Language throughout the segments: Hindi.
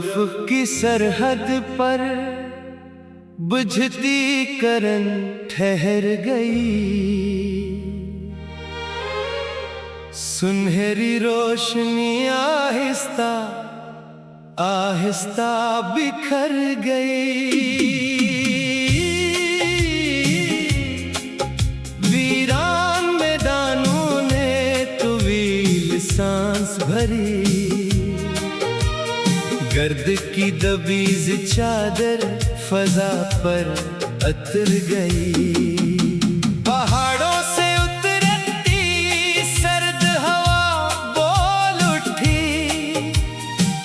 रफ़ की सरहद पर बुझती करन ठहर गई। सुनहरी रोशनी आहिस्ता आहिस्ता बिखर गई। वीरान मैदानों ने तवील सांस भरी। गर्द की दबीज चादर फजा पर अतर गई। पहाड़ों से उतरती सर्द हवा बोल उठी।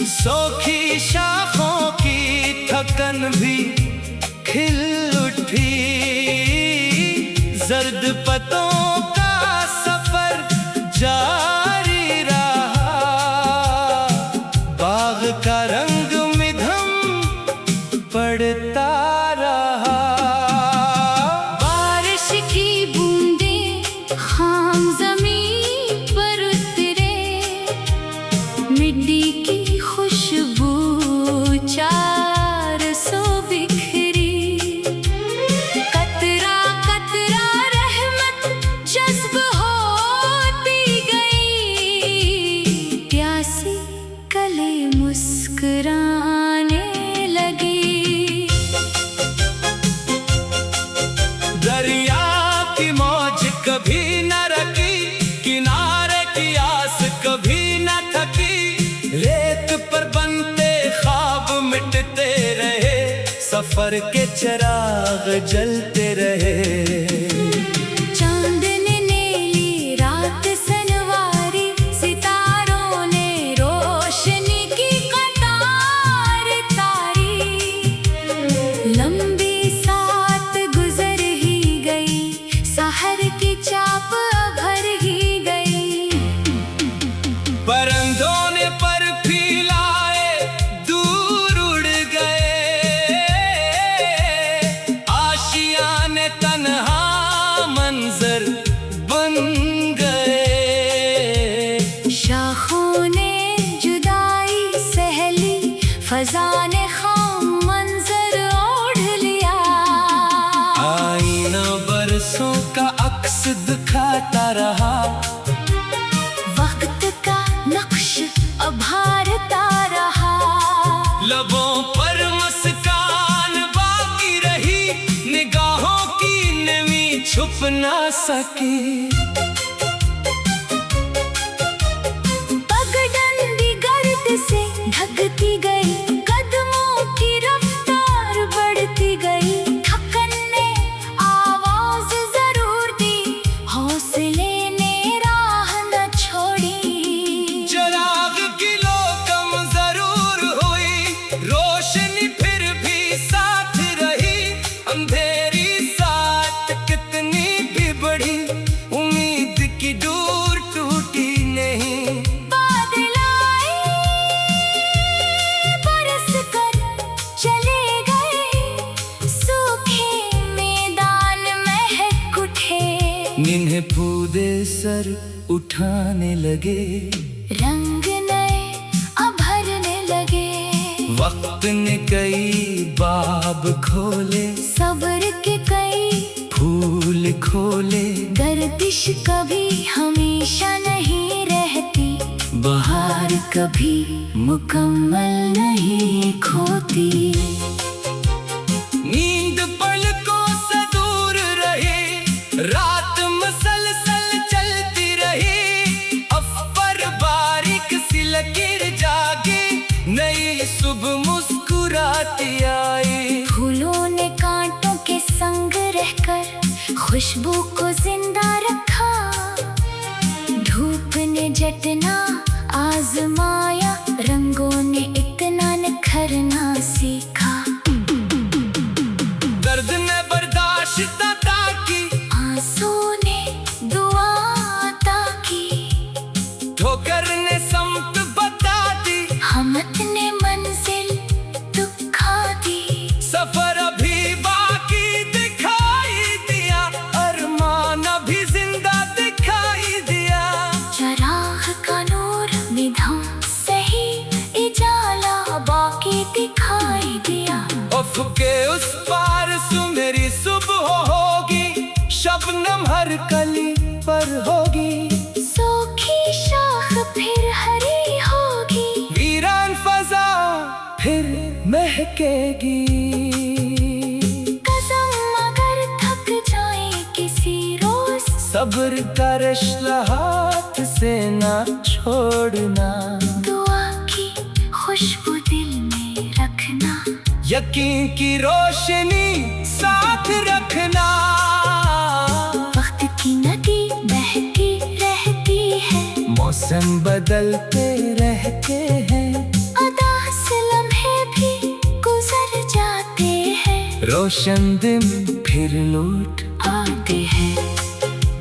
सोखी शाखों की थकन भी खिल उठी। जर्द पत्तों का सफर जारी रहा। बाग का रंग मिधम पड़ता रहा। बारिश की बूंदें खाम ज़मीन पर उतरे। मिट्टी की खुशबू चार सौ बिखरी। कतरा कतरा रहमत जज्ब होती गई। प्यासी कली मुस्कुराने लगी। दरिया की मौज कभी न रकी। किनारे की आस कभी न थकी। रेत पर बनते ख्वाब मिटते रहे। सफर के चिराग जलते रहे। चांद ने नीली रात सनवारी। सितारों ने रोशनी की कतार तारी। लंबी सात गुजर ही गई। सहर की चाप भर ही गई। परिंदों ने पर फैलाए दूर उड़ गए। आशियाने तन्हा मंजर बन गए। शाखों ने जुदाई सहली। फजा ने खाम मंजर ओढ़ लिया। आईना बरसों का अक्स दिखाता रहा। वक्त का नक्श उभारता रहा। लबों पर मुस्कान बाकी रही। निगाहों की नमी छुप ना सकी। पगडंडी गर्द से ढकती गई। कदमों की रफ्तार बढ़ती गई। थकन ने आवाज जरूर दी। हौसले ने राह न छोड़ी। चिराग की लो कम जरूर हुई। रोशनी फिर भी साथ रही। अंधेरी साथ कितनी भी बढ़ी। उम्मीद की डोर टूटी नहीं। बादल आए बरस कर चले गए। सूखे मैदान महक उठे। निन्हे पूदे सर उठाने लगे। रंग नए उभरने लगे। वक्त ने कई बाब खोले। सब्र के कई फूल खोले। गर्दिश कभी हमेशा नहीं रहती। बहार कभी मुकम्मल नहीं खोती। नींद पलकों से दूर रही। रात मुसलसल चलती रही। अफपर बारीक सी लकीर जागी। नई सुबह मुस्कुराती आई। फूलों ने कांटों के संग रहकर खुशबू को जिंदा रखा। धूप ने जटना आजमाया। रंगों ने इतना निखरना सीखा। दर्द ने बर्दाश्त अता की। आंसू ने दुआ अता की। ठोकर ने समत बता दी। हमत ने मंजिल दुखा दी। सफर अभी बाकी दिखाई दिया। अरमान अभी और होगी, सूखी शाख फिर हरी होगी, वीरान फजा फिर महकेगी। कसम अगर थक जाए किसी रोज, सब्र का रिश्ता हाथ से ना छोड़ना, दुआ की खुशबू दिल में रखना, यकीन की रोशनी साथ रखना। वक्त की नदी बहती रहती है, मौसम बदलते रहते हैं, अदा से लम्हे भी गुजर जाते हैं, रोशन दिन फिर लौट आते हैं।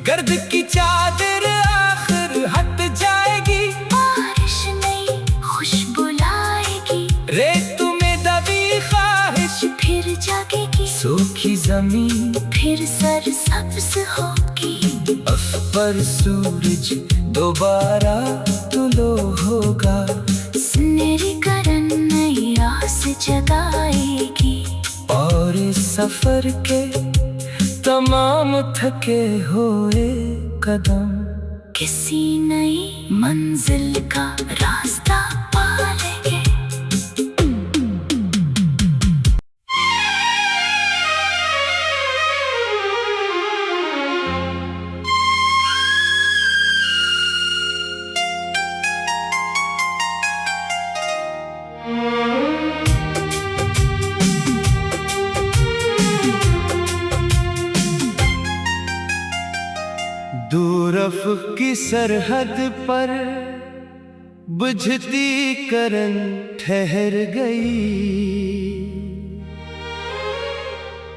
गर्द की चादर आखिर हट जाएगी, बारिश नई खुशबू लाएगी, रेत में दबी ख्वाहिश फिर जागेगी, सूखी जमीन फिर सरसब्ज होगी, अफ पर सूरज दोबारा तुलो होगा, सुनहरी करन नई आस जगाएगी, और इस सफर के तमाम थके हुए कदम किसी नई मंजिल का रास्ता पा लेंगे। दूर अफ़क़ की सरहद पर बुझती करन ठहर गई,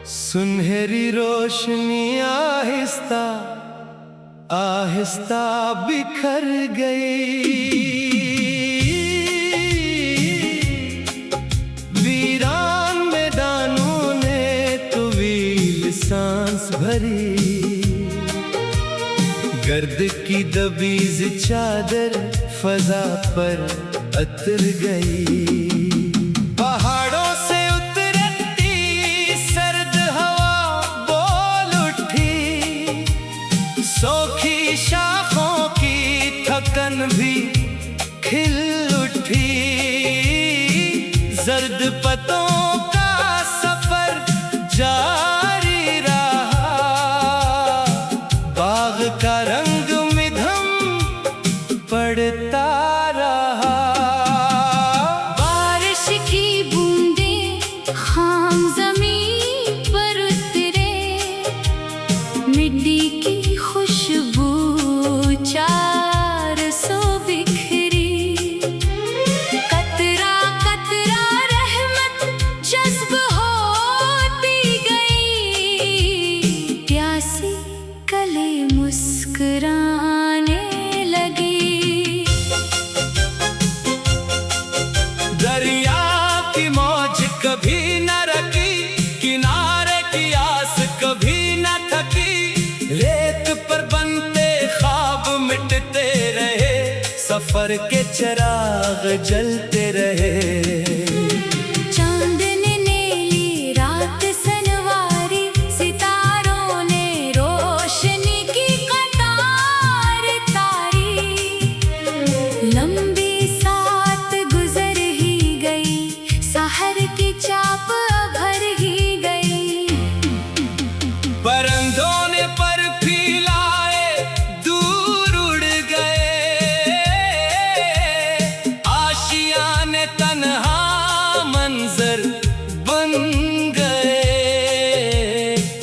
सुनहरी रोशनी आहिस्ता आहिस्ता बिखर गई। वीरान मैदानों ने तवील सांस भरी, गर्द की दबीज चादर फजा पर अतर गई। पहाड़ों से उतरती सर्द हवा बोल उठी, सूखी शाखों की थकन भी खिल उठी, जर्द पत्तों का सफर जारी रहा, बाग का रंग मिधम पड़ता रहा। बारिश की बूंदें खाम ज़मीन पर उतरे, मिट्टी की खुशबू चार सौ बिखरी, कतरा कतरा रहमत जज्ब होती गई, प्यासी कले मुस्कुराने लगी। दरिया की मौज कभी न रकी, किनारे की आस कभी न थकी, रेत पर बनते ख्वाब मिटते रहे, सफर के चिराग जलते रहे। चांद ने नीली रात सनवारी, सितारों ने रोशनी की कतार तारी, लंबी साथ गुजर ही गई, सहर की चाप भर ही गई। परिंदों ने पर फैलाए दूर उड़ गए, आशियाने तन्हा मंजर बन गए,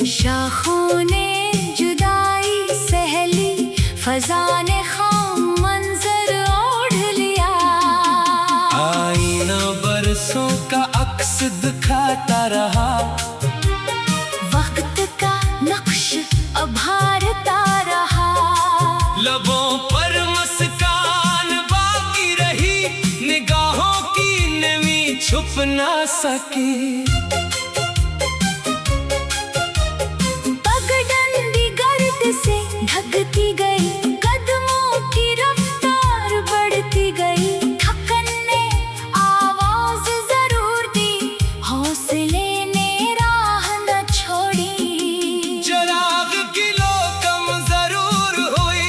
शाखों ने जुदाई सहली, फजा ने खाम मंजर ओढ़ लिया। आईना बरसों का अक्स दिखाता रहा, वक्त का नक्श उभारता रहा, लबों पर मुस्कान बाकी रही, निगाहों की नमी छुप ना सकी। पगडंडी गर्द से ढकती गई, कदमों की रफ्तार बढ़ती गई, थकन ने आवाज जरूर दी, हौसले ने राह न छोड़ी। चिराग की लो कम जरूर हुई,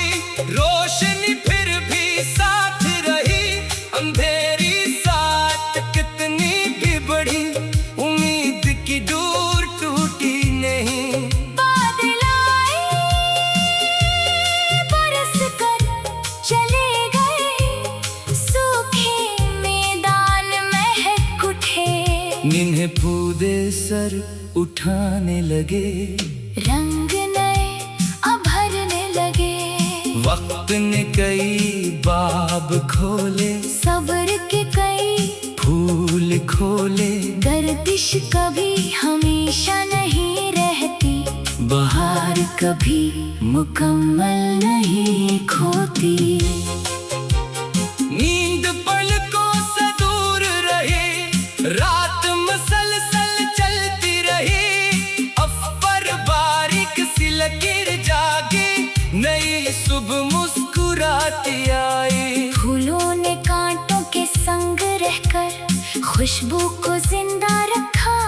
जिन्हें पूदे सर उठाने लगे, रंग नए भरने लगे। वक्त ने कई बाब खोले, सब्र के कई फूल खोले। गर्दिश कभी हमेशा नहीं रहती, बहार कभी मुकम्मल नहीं खोती। नींद पलकों से दूर रहे, रात मसलसल चलती रही। अफर बारीक सी लकीर जागे, नई सुबह मुस्कुराती आई। फूलों ने कांटों के संग रहकर खुशबू को जिंदा रखा।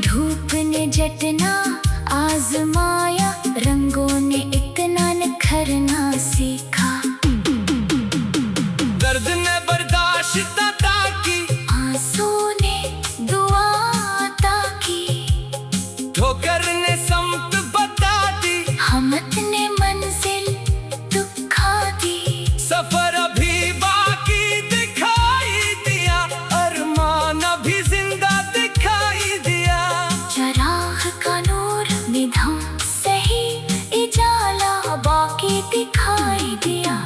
धूप ने जटना आजमाया, रंगों ने इतना निखरना सीखा। दर्द ने बर्दाश्त अता की, आंसू ने दुआ अता की। ठोकर ने समत बता दी, हमत ने मंजिल दिखा दी। सफर अभी बाकी दिखाई दिया, अरमान अभी जिंदा दिखाई दिया। चराग का नूर निधम सही, इजाला बाकी दिखाई दिया।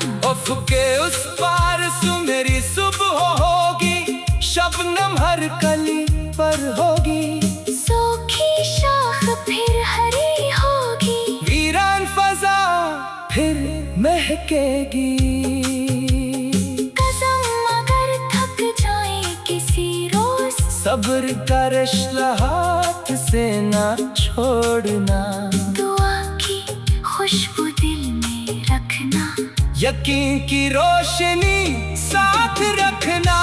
के उस पार सुनहरी सुबह होगी, शबनम हर कली पर होगी। सूखी शाख फिर हरी होगी, वीरान फजा फिर महकेगी। कसम अगर थक जाए किसी रोज, सब्र का रिश्ता हाथ से ना छोड़ना। दुआ की खुशबू दिल में रखना, यकीन की रोशनी साथ रखना।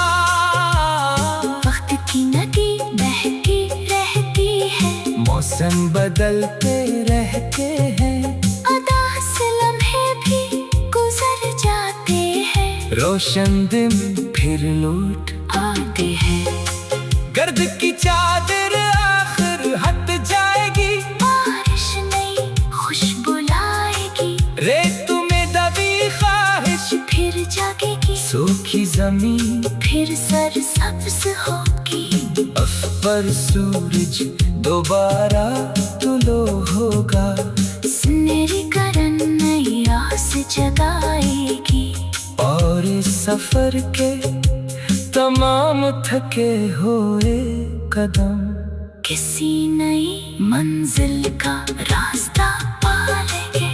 वक्त की नदी बहती रहती है, मौसम बदलते रहते हैं। उदास लम्हे भी गुजर जाते हैं, रोशन दिन फिर लौट आते हैं। गर्द की चादर आखिर हट जाएगी, बारिश नई खुशबू लाएगी। रेत में दबी ख्वाहिश फिर जागेगी, सूखी जमीन फिर सरसब्ज होगी। अफ पर सूरज दोबारा तुलो होगा। सुनहरी करन नई आस जगाएगी, और इस सफर के तमाम थके हुए कदम किसी नई मंजिल का रास्ता पा लेंगे।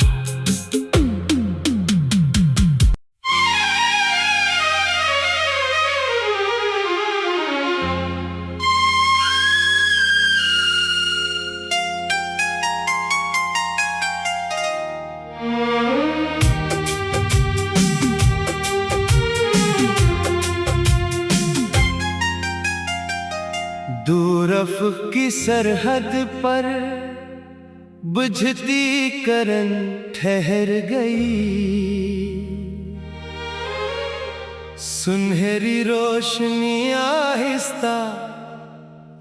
दूरफ की सरहद पर बुझती करन ठहर गई। सुनहरी रोशनी आहिस्ता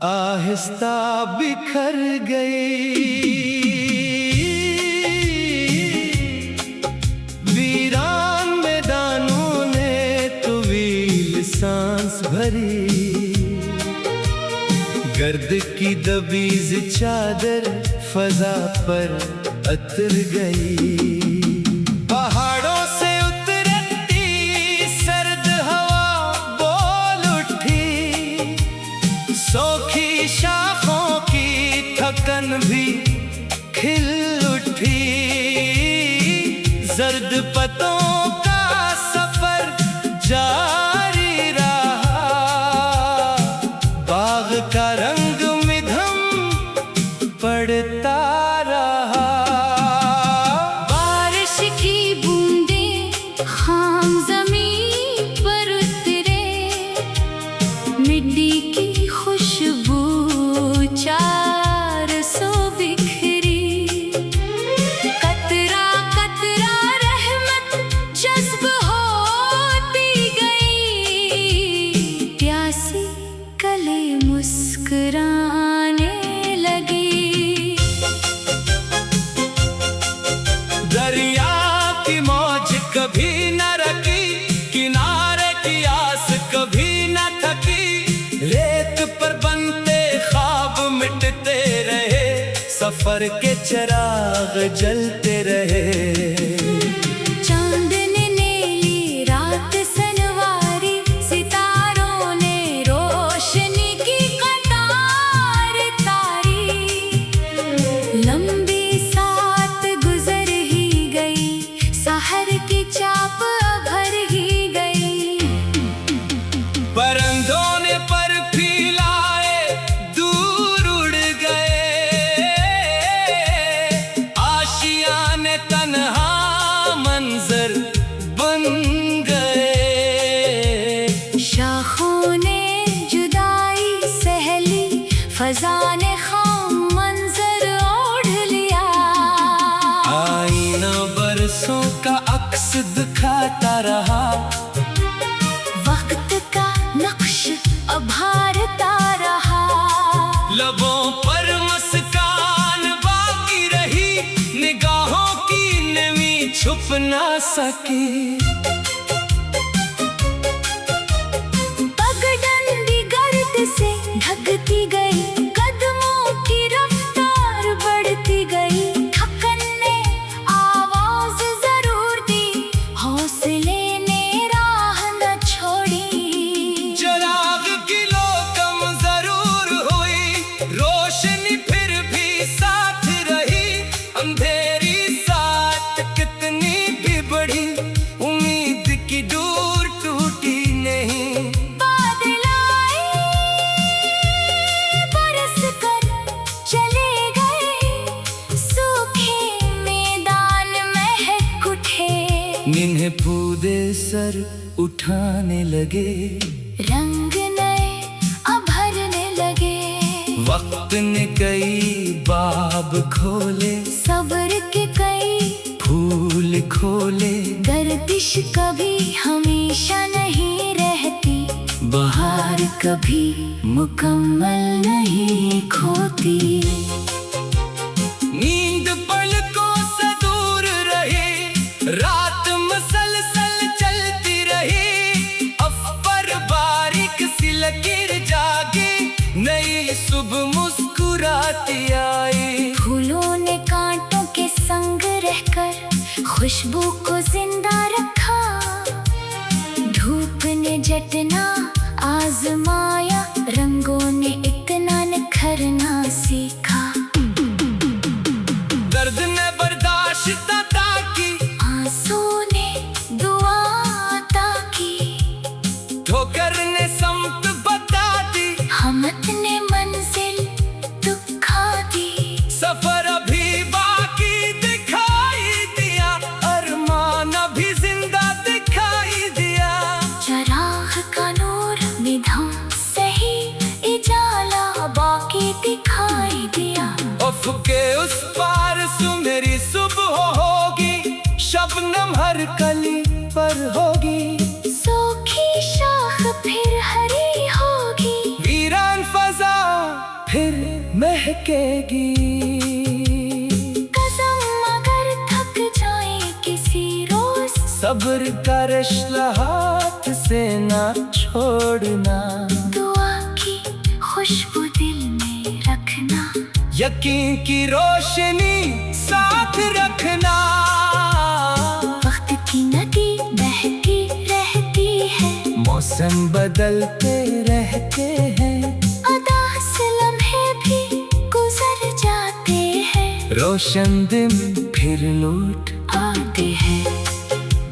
आहिस्ता बिखर गई। वीरान मैदानों ने तवील सांस भरी। गर्द की दबीज चादर फजा पर अतर गई। पहाड़ों से उतरती सर्द हवा बोल उठी। सोखी शाखों की थकन भी खिल उठी। जर्द पत्तों का सफर जारी रहा। बाग का रंग मिधम पड़ता रहा। बारिश की बूंदें खाम ज़मीन पर उतरे। मिट्टी की खुशबू चार सौ बिखरी। कतरा कतरा रहमत सफर के चिराग जलते रहे। चांद ने नीली रात सनवारी, सितारों ने रोशनी की कतार तारी। लंबी सात गुजर ही गई, सहर की चाप भर ही गई। परिंदों ने पर फैलाए दूर उड़ गए, आशियाने तन्हा मंजर बन गए। शाखों ने जुदाई सहली, फजा ने खाम मंजर ओढ़ लिया। आईना बरसों का अक्स दिखाता रहा, वक्त का नक्श उभारता रहा। लबों पर मुस्कान बाकी रही, निगाहों की नमी छुप ना सकी। पगडंडी गर्द से ढकती गई, कदमों की रफ्तार बढ़ती गई। थकन ने आवाज जरूर दी, हौसले ने राह न छोड़ी। चिराग की लो कम जरूर हुई, रोशनी फिर भी साथ रही। अंधेरी साथ कितनी भी बढ़ी, उम्मीद की डोर टूटी नहीं। बादल आए बरस कर चले गए, सूखे मैदान महक उठे। निन्हे पूदे सर उठाने लगे, रंग नए उभरने लगे। वक्त ने कई बाब खोले, सब्र के कई फूल खोले। गर्दिश कभी हमेशा नहीं रहती, बहार कभी मुकम्मल नहीं खोती। नींद पलकों से दूर रही, रात मसलसल चलती रही। अफपर बारीक सी लकीर जागी, नई सुबह मुस्कुराती आई। फूलों ने कांटों के संग रहकर खुशबू को जिंदा रखा। धूप ने जटना आजमाया, रंगों ने इतना निखरना सीखा। दर्द ने बर्दाश्त अता की, आंसू ने दुआ अता की। ठोकर ने समत बता दी, हमत ने मंजिल दुखा दी। सफर अभी बाकी दिखाई दिया, अरमान अभी जिंदा दिखाई दिया। चराग का नूर निधम सही, इजाला बाकी दिखाई दिया। अफ़क़े उस पार सुनहरी सुबह होगी, शबनम हर कली पर होगी। सूखी शाख फिर हरी होगी, वीरान फजा फिर महकेगी। कसम अगर थक जाए किसी रोज, सब्र का रिश्ता हाथ से ना छोड़ना। दुआ की खुशबू दिल में रखना, यकीन की रोशनी साथ रखना। वक्त की नदी बहती रहती है, मौसम बदलते रहते हैं। उदास लम्हे भी गुजर जाते हैं, रोशन दिन फिर लौट आते हैं।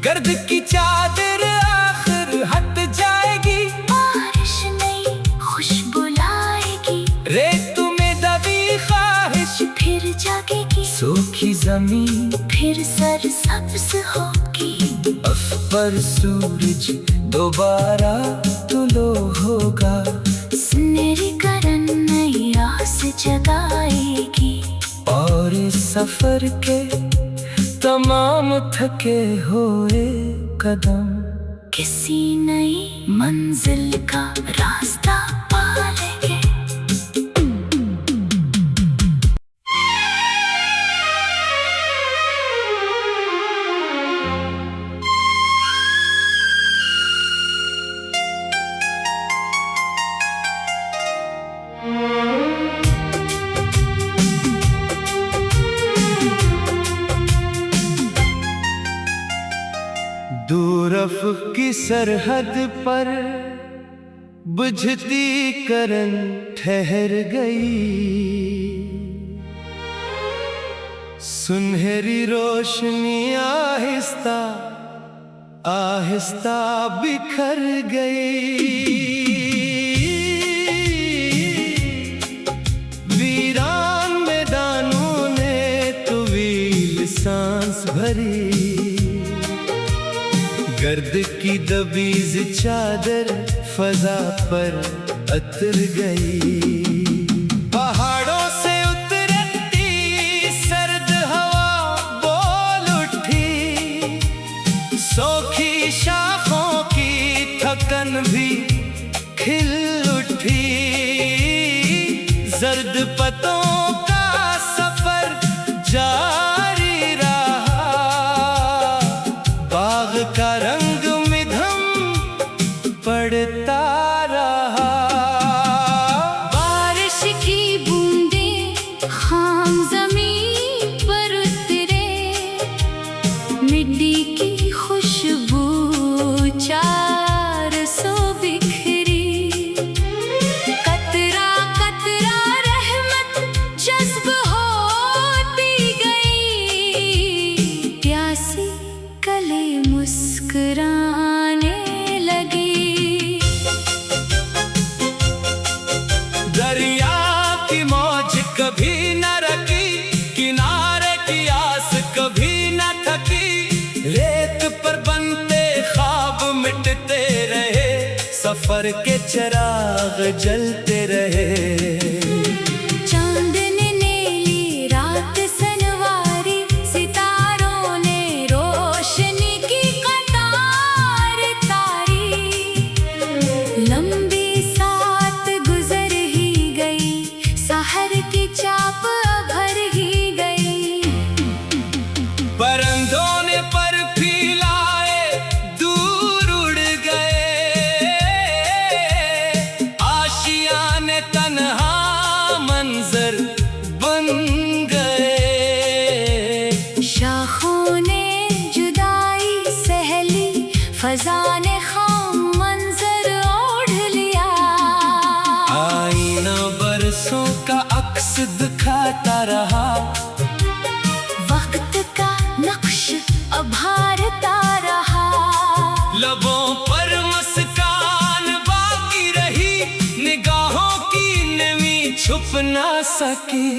गर्द की चादर आखिर हट जाएगी, बारिश नई खुशबू लाएगी। रेत में दबी ख्वाहिश फिर जागेगी, सूखी जमीन फिर सरसब्ज होगी। अफ पर सूरज दोबारा तुलो होगा। सुनहरी करन नई आस जगाएगी, और इस सफर के तमाम थके हुए कदम किसी नई मंजिल का रास्ता पा लेंगे। दूरफ की सरहद पर बुझती करन ठहर गई, सुनहरी रोशनी आहिस्ता आहिस्ता बिखर गई। वीरान मैदानों ने तवील सांस भरी, गर्द की दबीज चादर फजा पर अतर गई। पहाड़ों से उतरती सर्द हवा बोल उठी, सोखी शाखों की थकन भी खिल उठी। जर्द पत्तों का सफर जारी रहा, बाग का रंग मिधम पड़ता रहा। बारिश की बूंदें खाम ज़मीन पर उतरे, मिट्टी की खुशबू चार सौ बिखरी। कतरा कतरा रहमत जज्ब होती गई, प्यासी कली मुस्कुराने लगी। दरिया की मौज कभी न रकी, किनारे की आस कभी न थकी। रेत पर बनते ख्वाब मिटते रहे, सफर के चिराग जलते रहे। चांद ने नीली रात सनवारी, सितारों ने रोशनी की कतार तारी। लंबी सात गुजर ही गई, सहर की चाप भर ही गई। परिंदों ने पर फैलाए दूर उड़ गए, आशियाने तन्हा मंजर बन गए। शाखों ने जुदाई सहली, फजा ने खाम मंजर ओढ़ लिया। आईना बरसों का अक्स दिखाता रहा, वक्त का नक्श उभारता रहा। लबों पर मुस्कान बाकी रही, निगाहों की नमी छुप ना सकी।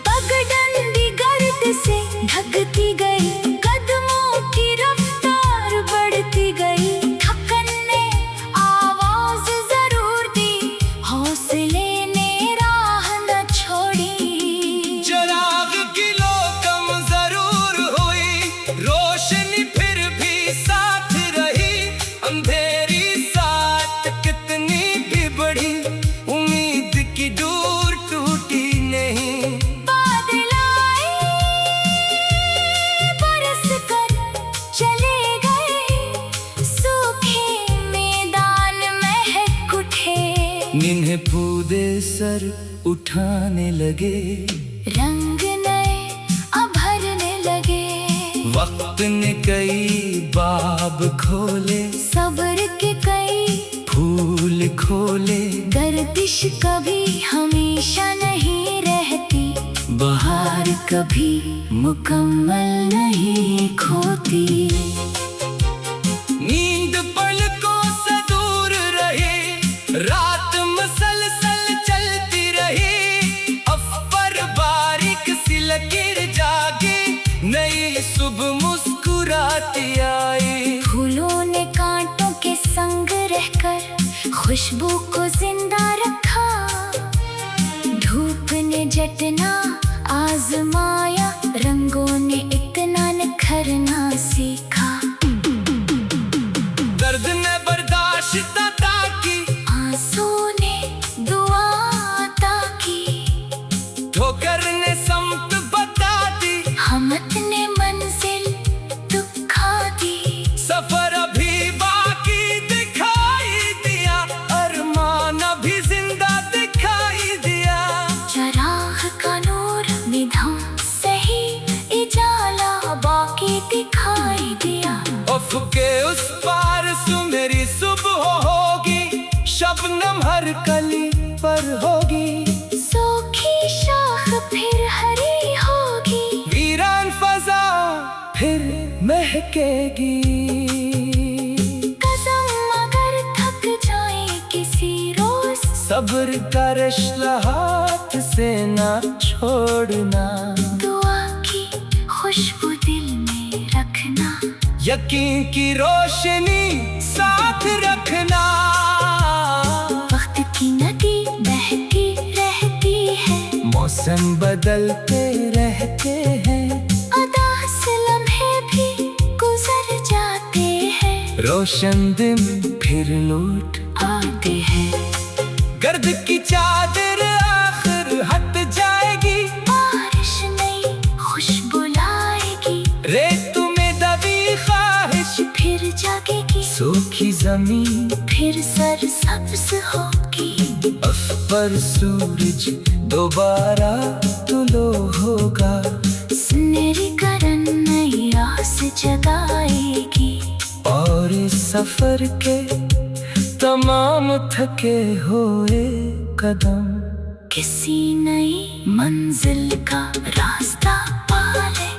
पगडंडी गर्द से ढकती गई, कदमों की रफ्तार बढ़ती गई। थकन ने आवाज जरूर दी, हौसले ने राह न छोड़ी। चिराग की लो कम जरूर हुई, रोशनी फिर भी साथ रही। अंधेरी साथ कितनी भी बढ़ी, उम्मीद की डोर टूटी नहीं। बादल आए बरस कर चले गए, सूखे मैदान महक उठे। निन्हे पूदे सर उठाने लगे, रंग नए उभरने लगे। वक्त ने कई बाब खोले, सब्र के कई फूल खोले। गर्दिश कभी हमेशा नहीं रहती, बहार कभी मुकम्मल नहीं खोती। नींद पलकों से दूर रही, रात मुसलसल चलती रही। अफर बारीक सी लकीर जागी, नई सुबह मुस्कुराती आई। फूलों ने कांटों के संग रहकर खुशबू को जिंदा रखा। धूप ने जटना आजमाया, रंगों ने इतना निखरना सीखा। दर्द ने बर्दाश्त अता की, आंसू ने दुआ अता की। ठोकर ने समत बता दी, हमत ने मंजिल दुखा दी। सफर अभी बाकी दिखाई दिया, अरमान अभी जिंदा दिखाई दिया। चराग का नूर निधम सही इजाला के उस पार सुनहरी सुबह होगी, शबनम हर कली पर होगी। सूखी शाख फिर हरी होगी, वीरान फजा फिर महकेगी। कसम अगर थक जाए किसी रोज, सब्र का रिश्ता हाथ से ना छोड़ना। दुआ की खुशबू दिल में रखना, यकीन की रोशनी साथ रखना। वक्त की नदी बहती रहती है, मौसम बदलते रहते हैं, उदास लम्हे भी गुजर जाते हैं, रोशन दिन फिर लौट आते हैं। गर्द की चादर आखिर हट जाएगी, बारिश नई खुशबू लाएगी, रेत में दबी ख्वाहिश फिर जागेगी, सूखी जमीन फिर सरसब्ज होगी। अफ पर सूरज दोबारा तुलो होगा, सुनहरी करन नई आस जगाएगी, और इस सफर के तमाम थके हुए कदम किसी नई मंजिल का रास्ता पाले।